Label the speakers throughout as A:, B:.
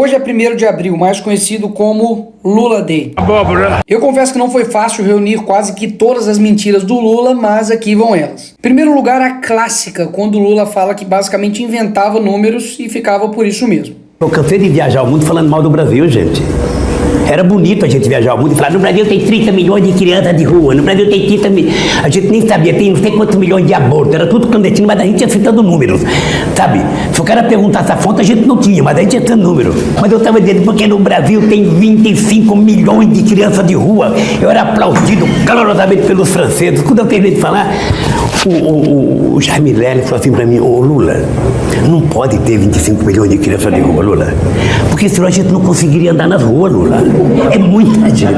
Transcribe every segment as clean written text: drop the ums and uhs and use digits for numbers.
A: Hoje é 1º de abril, mais conhecido como Lula Day.
B: Abóbora.
A: Eu confesso que não foi fácil reunir quase que todas as mentiras do Lula, mas aqui vão elas. Em primeiro lugar, a clássica, quando o Lula fala que basicamente inventava números e ficava por isso mesmo.
C: Eu cansei de viajar o mundo falando mal do Brasil, gente. Era bonito a gente viajar o mundo e falar, no Brasil tem 30 milhões de crianças de rua, no Brasil tem 30 milhões, a gente nem sabia, tem não sei quantos milhões de abortos, era tudo clandestino, mas a gente ia citando números, sabe? Se o cara perguntasse a fonte, a gente não tinha, mas a gente ia citando números. Mas eu estava dizendo, porque no Brasil tem 25 milhões de crianças de rua, eu era aplaudido calorosamente pelos franceses. Quando eu terminei de falar, o Jaime Lerner falou assim para mim, ô Lula, não pode ter 25 milhões de crianças de rua, Lula, porque senão a gente não conseguiria andar nas ruas, Lula. É muita gente.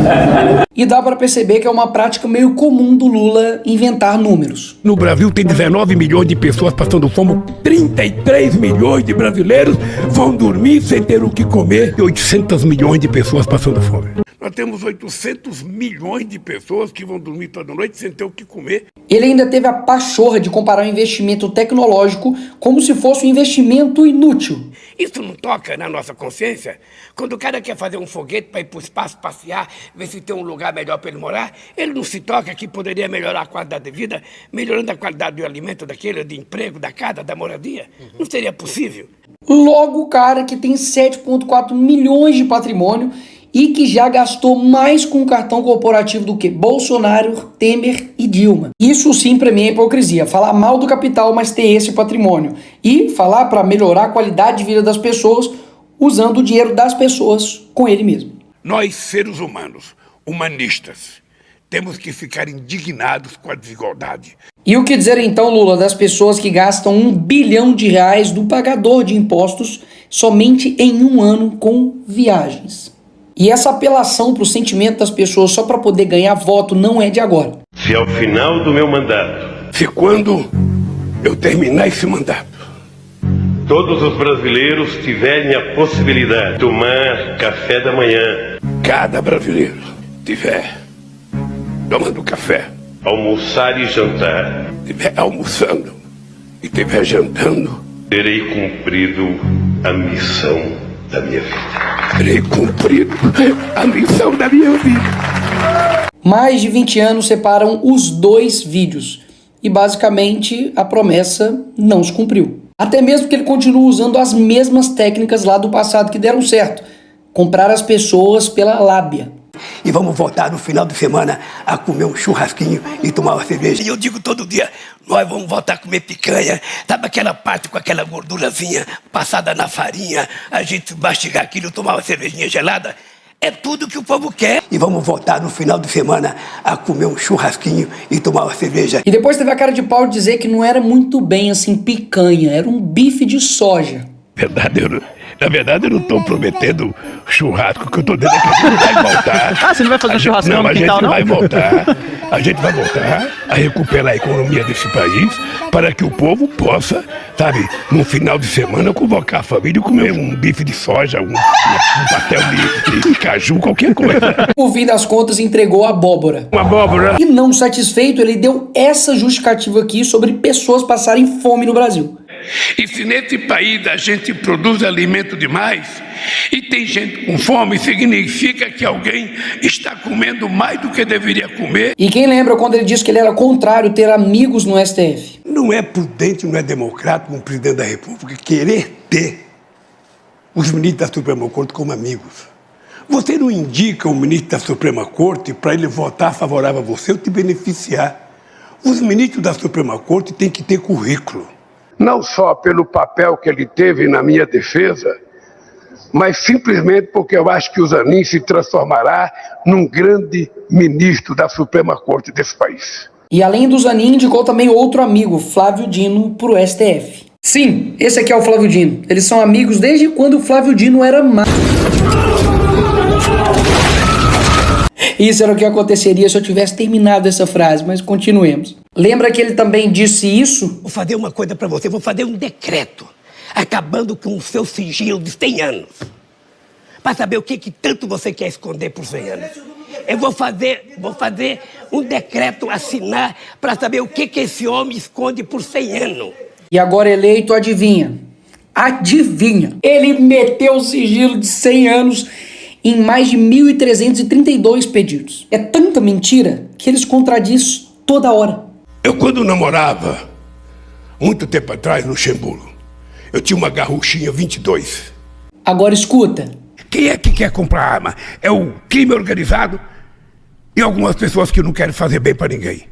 A: E dá para perceber que é uma prática meio comum do Lula inventar números.
B: No Brasil tem 19 milhões de pessoas passando fome, 33 milhões de brasileiros vão dormir sem ter o que comer e 800 milhões de pessoas passando fome. Nós temos 800 milhões de pessoas que vão dormir toda noite sem ter o que comer.
A: Ele ainda teve a pachorra de comparar o investimento tecnológico como se fosse um investimento inútil.
B: Isso não toca na nossa consciência? Quando o cara quer fazer um foguete para ir para o espaço, passear, ver se tem um lugar melhor para ele morar, ele não se toca que poderia melhorar a qualidade de vida, melhorando a qualidade do alimento daquele, de emprego, da casa, da moradia? Não seria possível?
A: Logo o cara que tem 7,4 milhões de patrimônio e que já gastou mais com o cartão corporativo do que Bolsonaro, Temer e Dilma. Isso sim para mim é hipocrisia, falar mal do capital, mas ter esse patrimônio. E falar para melhorar a qualidade de vida das pessoas usando o dinheiro das pessoas com ele mesmo.
B: Nós, seres humanos, humanistas, temos que ficar indignados com a desigualdade.
A: E o que dizer então, Lula, das pessoas que gastam R$1 bilhão do pagador de impostos somente em um ano com viagens? E essa apelação para o sentimento das pessoas só para poder ganhar voto não é de agora.
D: Se ao final do meu mandato,
B: Se quando eu terminar esse mandato,
D: todos os brasileiros tiverem a possibilidade de tomar café da manhã,
B: cada brasileiro tiver tomando café,
D: almoçar e jantar,
B: tiver almoçando e tiver jantando,
D: terei cumprido a missão da minha vida.
B: terei cumprido a missão da minha vida.
A: Mais de 20 anos separam os dois vídeos e basicamente a promessa não se cumpriu. Até mesmo que ele continua usando as mesmas técnicas lá do passado que deram certo. Comprar as pessoas pela lábia.
C: E vamos voltar no final de semana a comer um churrasquinho e tomar uma cerveja.
B: E eu digo todo dia, nós vamos voltar a comer picanha, sabe aquela parte com aquela gordurazinha passada na farinha, a gente mastigar aquilo, tomar uma cervejinha gelada? É tudo que o povo quer.
C: E vamos voltar no final de semana a comer um churrasquinho e tomar uma cerveja.
A: E depois teve a cara de pau de dizer que não era muito bem assim picanha, era um bife de soja.
B: Na verdade, eu não estou prometendo churrasco, que eu estou dizendo é que a gente vai voltar.
E: Ah, você não vai fazer um churrascão no quintal, não?
B: A gente vai voltar. A gente vai voltar a recuperar a economia desse país para que o povo possa, sabe, no final de semana, convocar a família e comer um bife de soja, um pastel de caju, qualquer coisa.
A: No fim das contas, entregou a abóbora.
B: Uma abóbora.
A: E não satisfeito, ele deu essa justificativa aqui sobre pessoas passarem fome no Brasil.
B: E se nesse país a gente produz alimento demais e tem gente com fome, significa que alguém está comendo mais do que deveria comer.
A: E quem lembra quando ele disse que ele era contrário ter amigos no STF?
B: Não é prudente, não é democrático um presidente da República querer ter os ministros da Suprema Corte como amigos. Você não indica o ministro da Suprema Corte para ele votar favorável a você ou te beneficiar. Os ministros da Suprema Corte têm que ter currículo. Não só pelo papel que ele teve na minha defesa, mas simplesmente porque eu acho que o Zanin se transformará num grande ministro da Suprema Corte desse país.
A: E além do Zanin, indicou também outro amigo, Flávio Dino, pro STF. Sim, esse aqui é o Flávio Dino. Eles são amigos desde quando o Flávio Dino era Isso era o que aconteceria se eu tivesse terminado essa frase, mas continuemos. Lembra que ele também disse isso?
C: Vou fazer uma coisa para você, vou fazer um decreto, acabando com o seu sigilo de 100 anos. Para saber o que tanto você quer esconder por 100 anos. Eu vou fazer um decreto, assinar, para saber o que esse homem esconde por 100 anos.
A: E agora eleito, adivinha? Adivinha? Ele meteu o sigilo de 100 anos em mais de 1.332 pedidos. É tanta mentira que eles contradiz toda hora.
B: Eu, quando namorava, muito tempo atrás, no Luxemburgo, eu tinha uma garruchinha 22.
A: Agora escuta.
B: Quem é que quer comprar arma? É o crime organizado e algumas pessoas que não querem fazer bem para ninguém.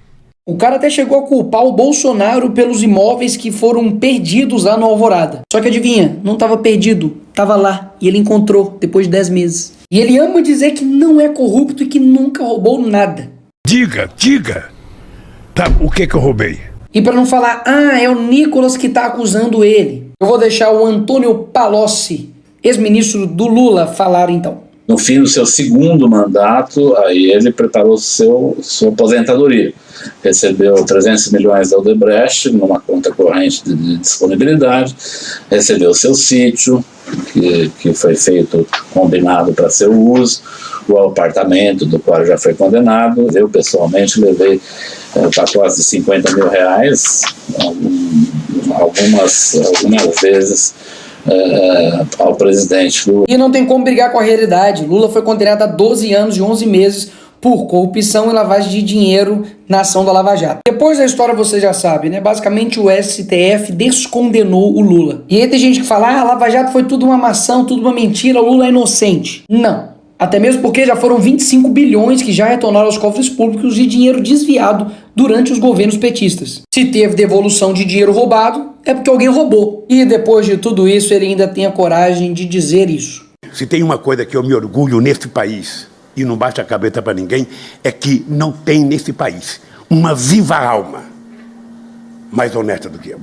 A: O cara até chegou a culpar o Bolsonaro pelos imóveis que foram perdidos lá no Alvorada. Só que adivinha, não estava perdido, estava lá e ele encontrou depois de 10 meses. E ele ama dizer que não é corrupto e que nunca roubou nada.
B: Diga. Tá, o que eu roubei?
A: E para não falar, é o Nicolas que está acusando ele, eu vou deixar o Antônio Palocci, ex-ministro do Lula, falar então.
F: No fim do seu segundo mandato, aí ele preparou sua aposentadoria. Recebeu 300 milhões da Odebrecht numa conta corrente de disponibilidade, recebeu seu sítio, que foi feito, combinado para seu uso, o apartamento do qual já foi condenado. Eu, pessoalmente, levei pacotes de 50 mil reais, algumas vezes, ao presidente Lula.
A: E não tem como brigar com a realidade. Lula foi condenado a 12 anos e 11 meses por corrupção e lavagem de dinheiro na ação da Lava Jato. Depois da história você já sabe, né? Basicamente o STF descondenou o Lula. E aí tem gente que fala, a Lava Jato foi tudo uma maçã, tudo uma mentira, o Lula é inocente. Não. Até mesmo porque já foram 25 bilhões que já retornaram aos cofres públicos de dinheiro desviado durante os governos petistas. Se teve devolução de dinheiro roubado, é porque alguém roubou. E depois de tudo isso, ele ainda tem a coragem de dizer isso.
B: Se tem uma coisa que eu me orgulho nesse país, e não baixa a cabeça para ninguém, é que não tem nesse país uma viva alma mais honesta do que eu.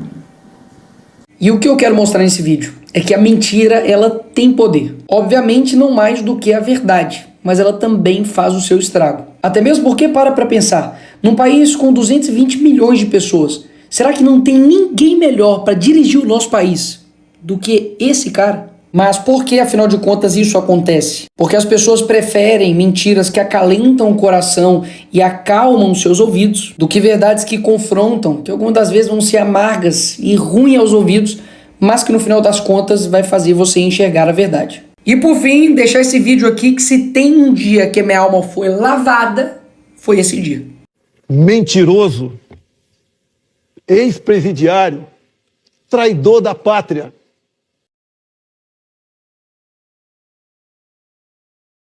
A: E o que eu quero mostrar nesse vídeo é que a mentira, ela tem poder. Obviamente não mais do que a verdade, mas ela também faz o seu estrago. Até mesmo porque, para pensar, num país com 220 milhões de pessoas, será que não tem ninguém melhor para dirigir o nosso país do que esse cara? Mas por que, afinal de contas, isso acontece? Porque as pessoas preferem mentiras que acalentam o coração e acalmam seus ouvidos do que verdades que confrontam, que algumas das vezes vão ser amargas e ruins aos ouvidos, mas que no final das contas vai fazer você enxergar a verdade. E por fim, deixar esse vídeo aqui que se tem um dia que minha alma foi lavada, foi esse dia.
G: Mentiroso, ex-presidiário, traidor da pátria.